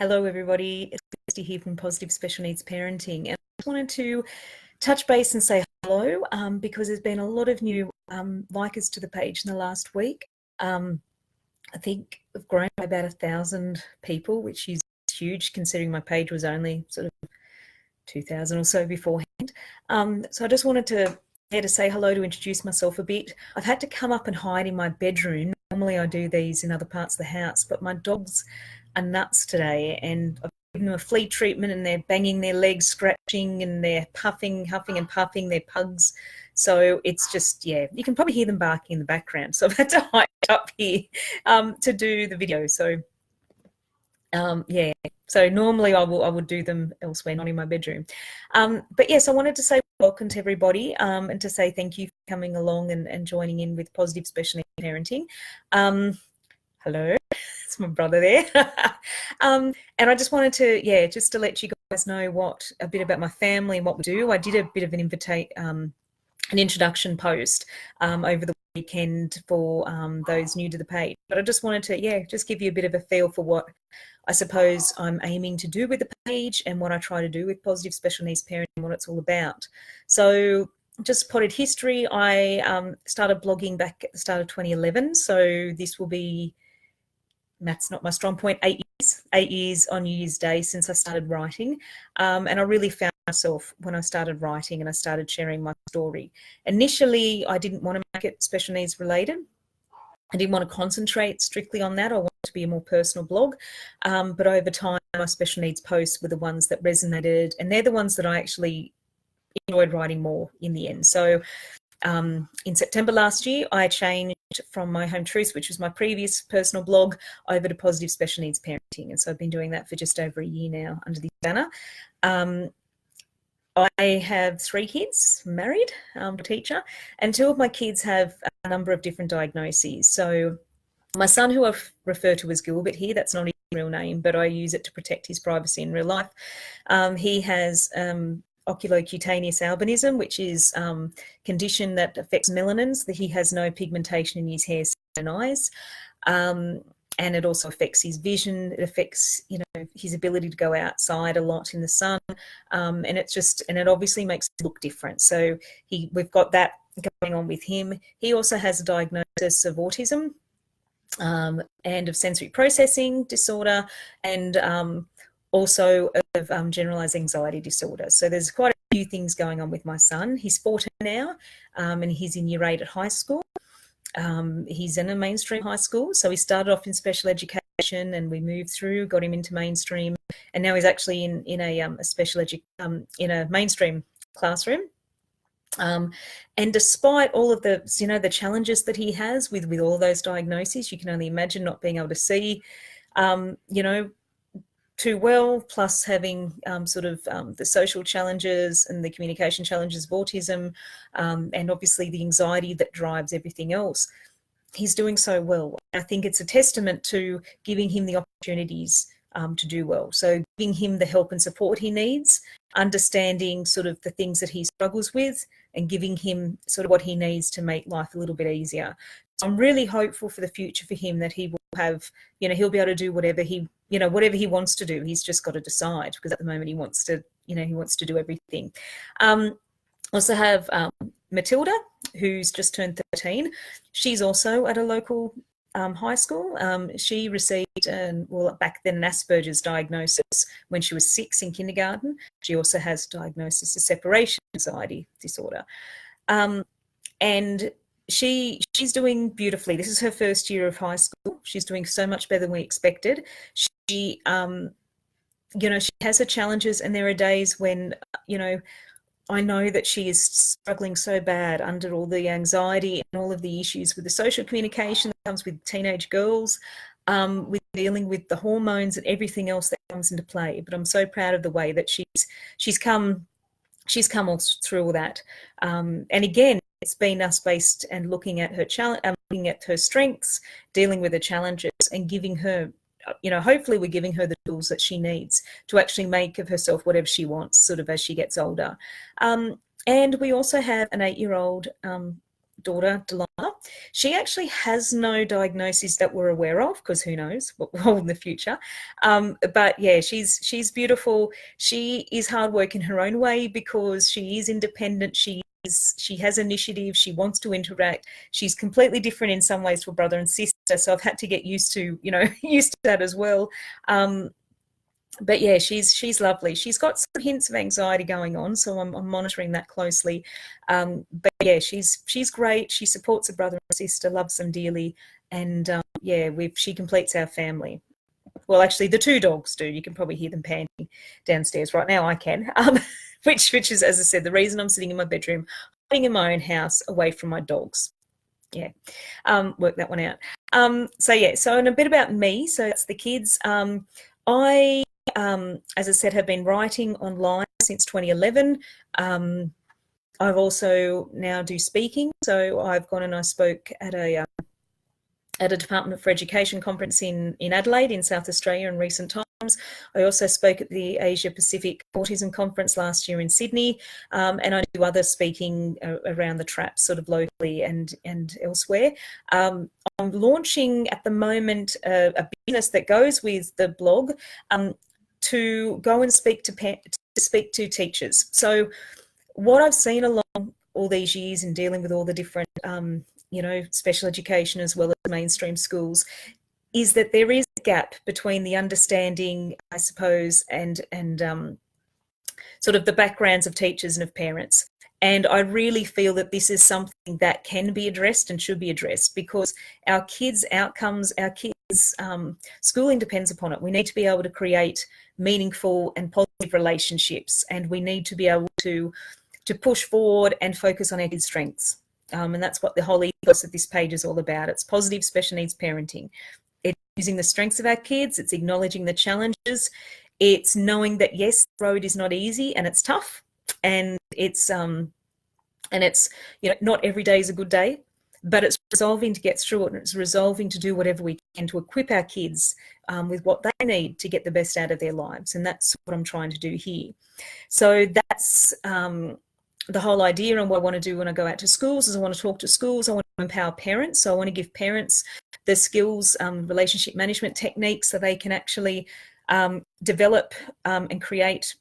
Hello, everybody. It's Kirsty here from Positive Special Needs Parenting. And I just wanted to touch base and say hello because there's been a lot of new likers to the page in the last week. I think I've grown by about 1,000 people, which is huge considering my page was only sort of 2,000 or so beforehand. So I just wanted to say hello, to introduce myself a bit. I've had to come up and hide in my bedroom. Normally I do these in other parts of the house, but my dogs are nuts today, and I've given them a flea treatment and they're banging their legs, scratching, and they're puffing, huffing and puffing. They're pugs. So it's just, yeah, you can probably hear them barking in the background. So I've had to hide up here to do the video. So yeah, so normally I would do them elsewhere, not in my bedroom. But yes, I wanted to say welcome to everybody and to say thank you for coming along and joining in with Positive Special Needs Parenting. Hello, it's my brother there. And I just wanted to, yeah, just to let you guys know a bit about my family and what we do. I did a bit of an introduction post over the weekend for those new to the page. But I just wanted to, yeah, just give you a bit of a feel for what I suppose I'm aiming to do with the page and what I try to do with Positive Special Needs Parenting and what it's all about. So just potted history, I started blogging back at the start of 2011. So this will be, math's not my strong point, 8 years on New Year's Day since I started writing. And I really found myself when I started writing and I started sharing my story. Initially, I didn't want to make it special needs related. I didn't want to concentrate strictly on that. I wanted to be a more personal blog. But over time, my special needs posts were the ones that resonated, and they're the ones that I actually enjoyed writing more in the end. So in September last year, I changed from My Home Truths, which was my previous personal blog, over to Positive Special Needs Parenting. And so I've been doing that for just over a year now under this banner. I have 3 kids, married, a teacher, and 2 of my kids have a number of different diagnoses. So my son, who I refer to as Gilbert here, that's not his real name, but I use it to protect his privacy in real life. He has oculocutaneous albinism, which is a condition that affects melanins, that he has no pigmentation in his hair and eyes. And it also affects his vision. It affects, his ability to go outside a lot in the sun. And it obviously makes it look different. So we've got that going on with him. He also has a diagnosis of autism and of sensory processing disorder, and also of generalized anxiety disorder. So there's quite a few things going on with my son. He's 14 now, and he's in year 8 at high school. He's in a mainstream high school, so he started off in special education, and we moved through, got him into mainstream, and now he's actually in a mainstream classroom. And despite all of the the challenges that he has with all those diagnoses, you can only imagine not being able to see too well, plus having the social challenges and the communication challenges of autism, and obviously the anxiety that drives everything else. He's doing so well. I think it's a testament to giving him the opportunities to do well. So giving him the help and support he needs, understanding sort of the things that he struggles with, and giving him sort of what he needs to make life a little bit easier. So I'm really hopeful for the future for him, that he will have, he'll be able to do whatever he wants to do. He's just got to decide, because at the moment he wants to do everything. Also have Matilda, who's just turned 13. She's also at a local high school. She received, back then, an Asperger's diagnosis when she was 6 in kindergarten. She also has a diagnosis of separation anxiety disorder. And she's doing beautifully. This is her first year of high school. She's doing so much better than we expected. She she has her challenges, and there are days when, I know that she is struggling so bad under all the anxiety and all of the issues with the social communication that comes with teenage girls, with dealing with the hormones and everything else that comes into play. But I'm so proud of the way that she's come all through all that. And again, it's been us based and looking at her looking at her strengths, dealing with the challenges, and giving her, hopefully we're giving her the tools that she needs to actually make of herself whatever she wants, sort of as she gets older. And we also have an 8-year-old daughter, Delilah. She actually has no diagnosis that we're aware of, because who knows what will hold in the future. But yeah, she's beautiful. She is hard work in her own way because she is independent. She has initiative. She wants to interact. She's completely different in some ways to a brother and sister. So I've had to get used to, used to that as well. But yeah, she's lovely. She's got some hints of anxiety going on, so I'm monitoring that closely. But yeah, she's great. She supports a brother and sister, loves them dearly, and yeah, she completes our family. Well, actually, the two dogs do. You can probably hear them panting downstairs right now. I can, which is, as I said, the reason I'm sitting in my bedroom, hiding in my own house, away from my dogs. Yeah, work that one out. So yeah, so and a bit about me. So that's the kids. I as I said, have been writing online since 2011. I've also now do speaking. So I've gone and I spoke at a Department for Education conference in Adelaide in South Australia in recent times. I also spoke at the Asia Pacific Autism Conference last year in Sydney, and I do other speaking around the traps, sort of locally and elsewhere. I'm launching at the moment a business that goes with the blog to go and speak to teachers. So what I've seen along all these years in dealing with all the different special education as well as mainstream schools, is that there is a gap between the understanding, I suppose, and sort of the backgrounds of teachers and of parents. And I really feel that this is something that can be addressed and should be addressed, because our kids' outcomes, our kids' schooling depends upon it. We need to be able to create meaningful and positive relationships, and we need to be able to push forward and focus on our kids' strengths. And that's what the whole ethos of this page is all about. It's positive special needs parenting. It's using the strengths of our kids. It's acknowledging the challenges. It's knowing that, yes, the road is not easy and it's tough, and it's not every day is a good day, but it's resolving to get through it, and it's resolving to do whatever we can to equip our kids with what they need to get the best out of their lives. And that's what I'm trying to do here. So that's the whole idea, and what I want to do when I go out to schools is I want to talk to schools. I want to empower parents. So I want to give parents the skills, relationship management techniques, so they can actually develop and create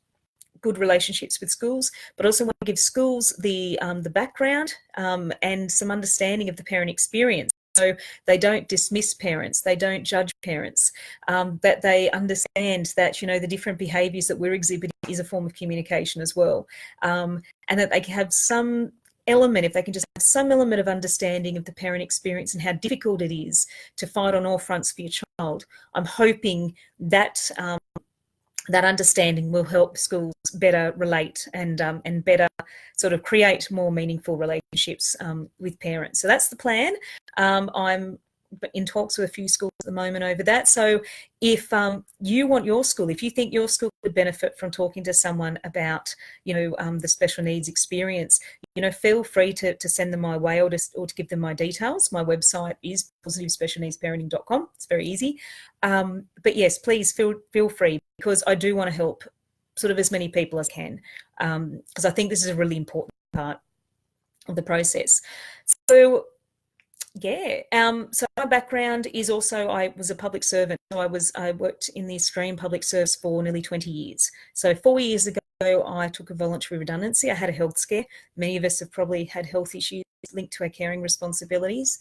good relationships with schools, but also want to give schools the background and some understanding of the parent experience. So they don't dismiss parents, they don't judge parents, that they understand that, the different behaviours that we're exhibiting is a form of communication as well. And that they can have some element, if they can just have some element of understanding of the parent experience and how difficult it is to fight on all fronts for your child. I'm hoping that that understanding will help schools better relate and better sort of create more meaningful relationships with parents. So that's the plan. I'm in talks with a few schools at the moment over that. So if you want your school, if you think your school would benefit from talking to someone about, the special needs experience, feel free to send them my way, or to give them my details. My website is positivespecialneedsparenting.com. It's very easy. But yes, please feel free, because I do want to help sort of as many people as I can, because I think this is a really important part of the process. So yeah, so my background is also, I was a public servant. So I worked in the Australian public service for nearly 20 years. So 4 years ago, I took a voluntary redundancy. I had a health scare. Many of us have probably had health issues linked to our caring responsibilities.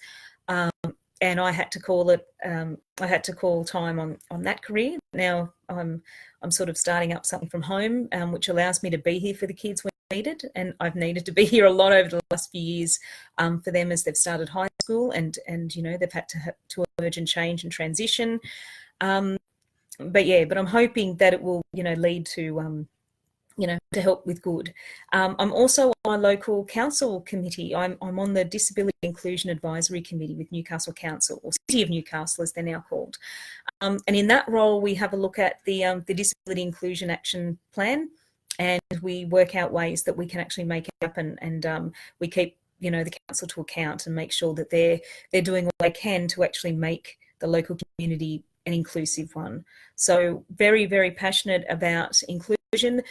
And I had to call it, I had to call time on that career. Now I'm sort of starting up something from home, which allows me to be here for the kids when needed. And I've needed to be here a lot over the last few years for them as they've started high school, and they've had to emerge and change and transition. But I'm hoping that it will, lead to, to help with good. I'm also on a local council committee. I'm on the Disability Inclusion Advisory Committee with Newcastle Council, or City of Newcastle as they're now called. And in that role, we have a look at the Disability Inclusion Action Plan, and we work out ways that we can actually make it happen. And we keep, the council to account and make sure that they're doing what they can to actually make the local community an inclusive one. So very, very passionate about inclusion.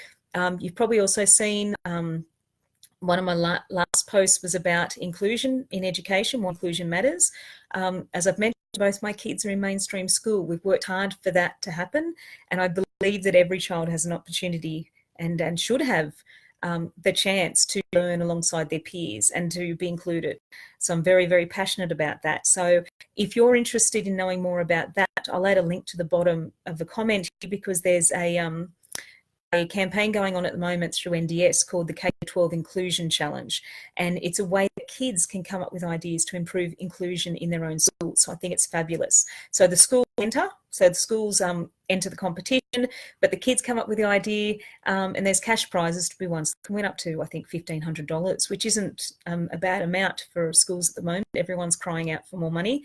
You've probably also seen One of my last posts was about inclusion in education, why inclusion matters. As I've mentioned, both my kids are in mainstream school. We've worked hard for that to happen, and I believe that every child has an opportunity and should have the chance to learn alongside their peers and to be included. So I'm very, very passionate about that. So if you're interested in knowing more about that, I'll add a link to the bottom of the comment here, because there's a campaign going on at the moment through NDS called the K-12 Inclusion Challenge, and it's a way that kids can come up with ideas to improve inclusion in their own schools. So I think it's fabulous. So the schools enter the competition, but the kids come up with the idea, and there's cash prizes to be won. So it can win up to, I think, $1,500, which isn't a bad amount for schools at the moment. Everyone's crying out for more money.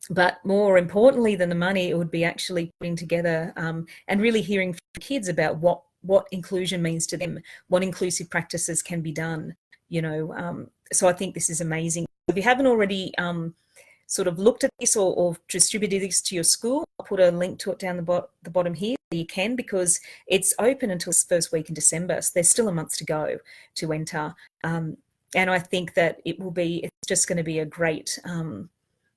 But more importantly than the money, it would be actually putting together and really hearing from kids about what inclusion means to them, what inclusive practices can be done, so I think this is amazing. If you haven't already sort of looked at this or distributed this to your school, I'll put a link to it down the bottom here. You can, because it's open until the first week in December, so there's still a month to go to enter. And I think that it's just going to be a great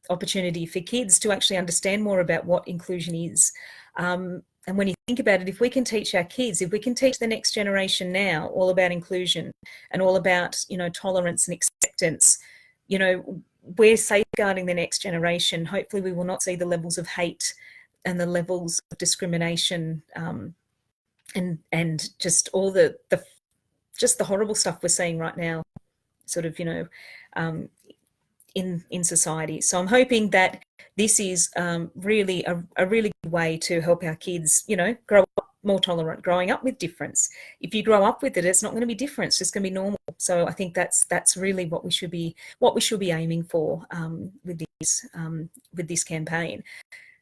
opportunity for kids to actually understand more about what inclusion is. And when you think about it, if we can teach our kids, if we can teach the next generation now all about inclusion and all about, tolerance and acceptance, we're safeguarding the next generation. Hopefully we will not see the levels of hate and the levels of discrimination and just all the horrible stuff we're seeing right now, sort of, in society. So I'm hoping that this is really a really good way to help our kids, grow up more tolerant, growing up with difference. If you grow up with it, it's not going to be different. It's just going to be normal. So I think that's really what we should be aiming for with this campaign.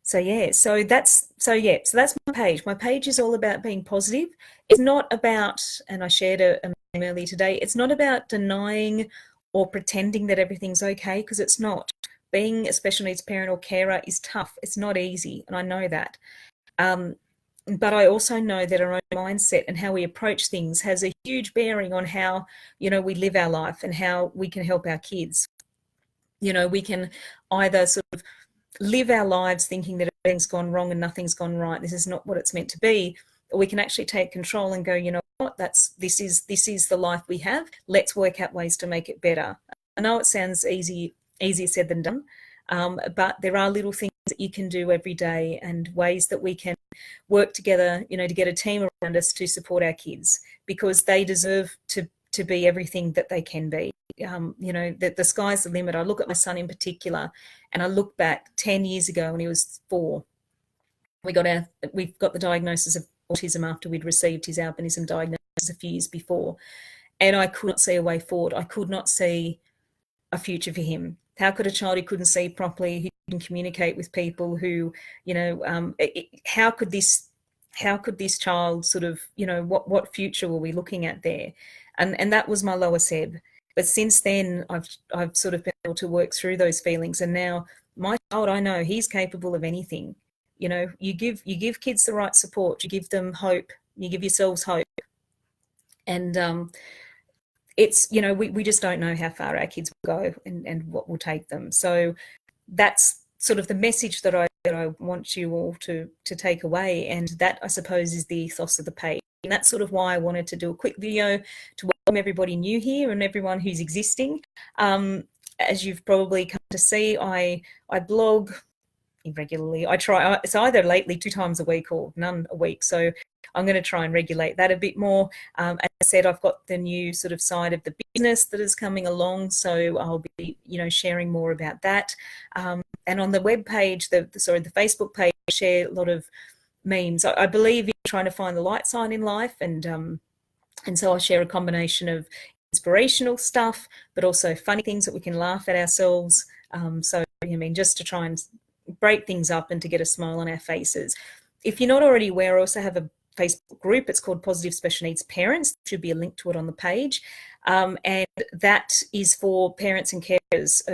So that's my page. My page is all about being positive. It's not about, and I shared a meme earlier today, it's not about denying or pretending that everything's okay, because it's not. Being a special needs parent or carer is tough. It's not easy, and I know that. But I also know that our own mindset and how we approach things has a huge bearing on how, we live our life and how we can help our kids. We can either sort of live our lives thinking that everything's gone wrong and nothing's gone right. This is not what it's meant to be. Or we can actually take control and go, you know what, this is the life we have. Let's work out ways to make it better. I know it sounds easier said than done, but there are little things that you can do every day and ways that we can work together, to get a team around us to support our kids, because they deserve to be everything that they can be. That the sky's the limit. I look at my son in particular, and I look back 10 years ago when he was 4. We've got the diagnosis of autism after we'd received his albinism diagnosis a few years before, and I could not see a way forward. I could not see a future for him. How could a child who couldn't see properly, who couldn't communicate with people, who, how could this child sort of, what future were we looking at there? And that was my lower Seb. But since then, I've sort of been able to work through those feelings, and now my child, I know he's capable of anything. You give kids the right support, you give them hope, you give yourselves hope, and it's, we just don't know how far our kids will go and what will take them. So that's sort of the message that I want you all to take away, and that, I suppose, is the ethos of the page. And that's sort of why I wanted to do a quick video to welcome everybody new here and everyone who's existing. As you've probably come to see, I blog irregularly. It's either lately 2 times a week or none a week. So I'm going to try and regulate that a bit more. As I said, I've got the new sort of side of the business that is coming along, so I'll be, sharing more about that. And on the web page, the Facebook page, I share a lot of memes. I believe in trying to find the light side in life, and so I'll share a combination of inspirational stuff, but also funny things that we can laugh at ourselves. Just to try and break things up and to get a smile on our faces. If you're not already aware, I also have a Facebook group. It's called Positive Special Needs Parents. There should be a link to it on the page. And that is for parents and carers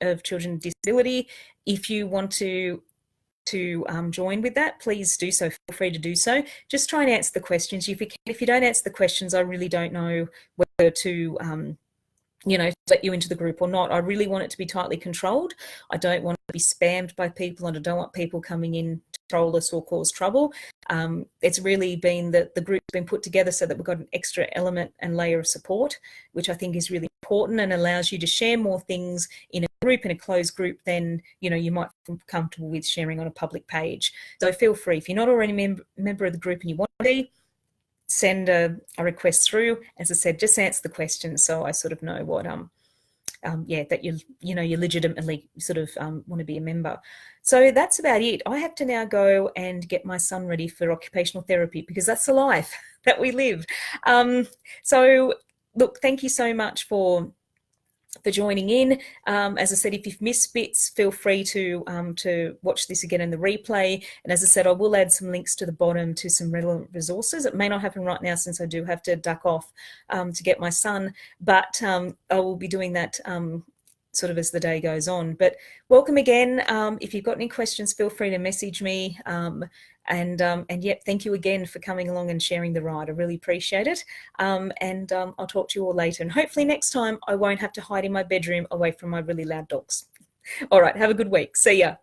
of children with disability. If you want to to join with that, please do so. Feel free to do so. Just try and answer the questions. If you don't answer the questions, I really don't know whether to let you into the group or not. I really want it to be tightly controlled. I don't want to be spammed by people, and I don't want people coming in to troll us or cause trouble. It's really been that the group's been put together so that we've got an extra element and layer of support, which I think is really important and allows you to share more things in a group, in a closed group, than you might feel comfortable with sharing on a public page. So feel free, if you're not already a member of the group and you want to be, send a request through. As I said, just answer the questions so I sort of know what that you're legitimately sort of want to be a member. So that's about it. I have to now go and get my son ready for occupational therapy, because that's the life that we live. So look, thank you so much for joining in. As I said, if you've missed bits, feel free to watch this again in the replay. And as I said, I will add some links to the bottom to some relevant resources. It may not happen right now since I do have to duck off to get my son, but I will be doing that sort of as the day goes on. But welcome again. If you've got any questions, feel free to message me. And yep, thank you again for coming along and sharing the ride. I really appreciate it. I'll talk to you all later. And hopefully next time I won't have to hide in my bedroom away from my really loud dogs. All right, have a good week. See ya.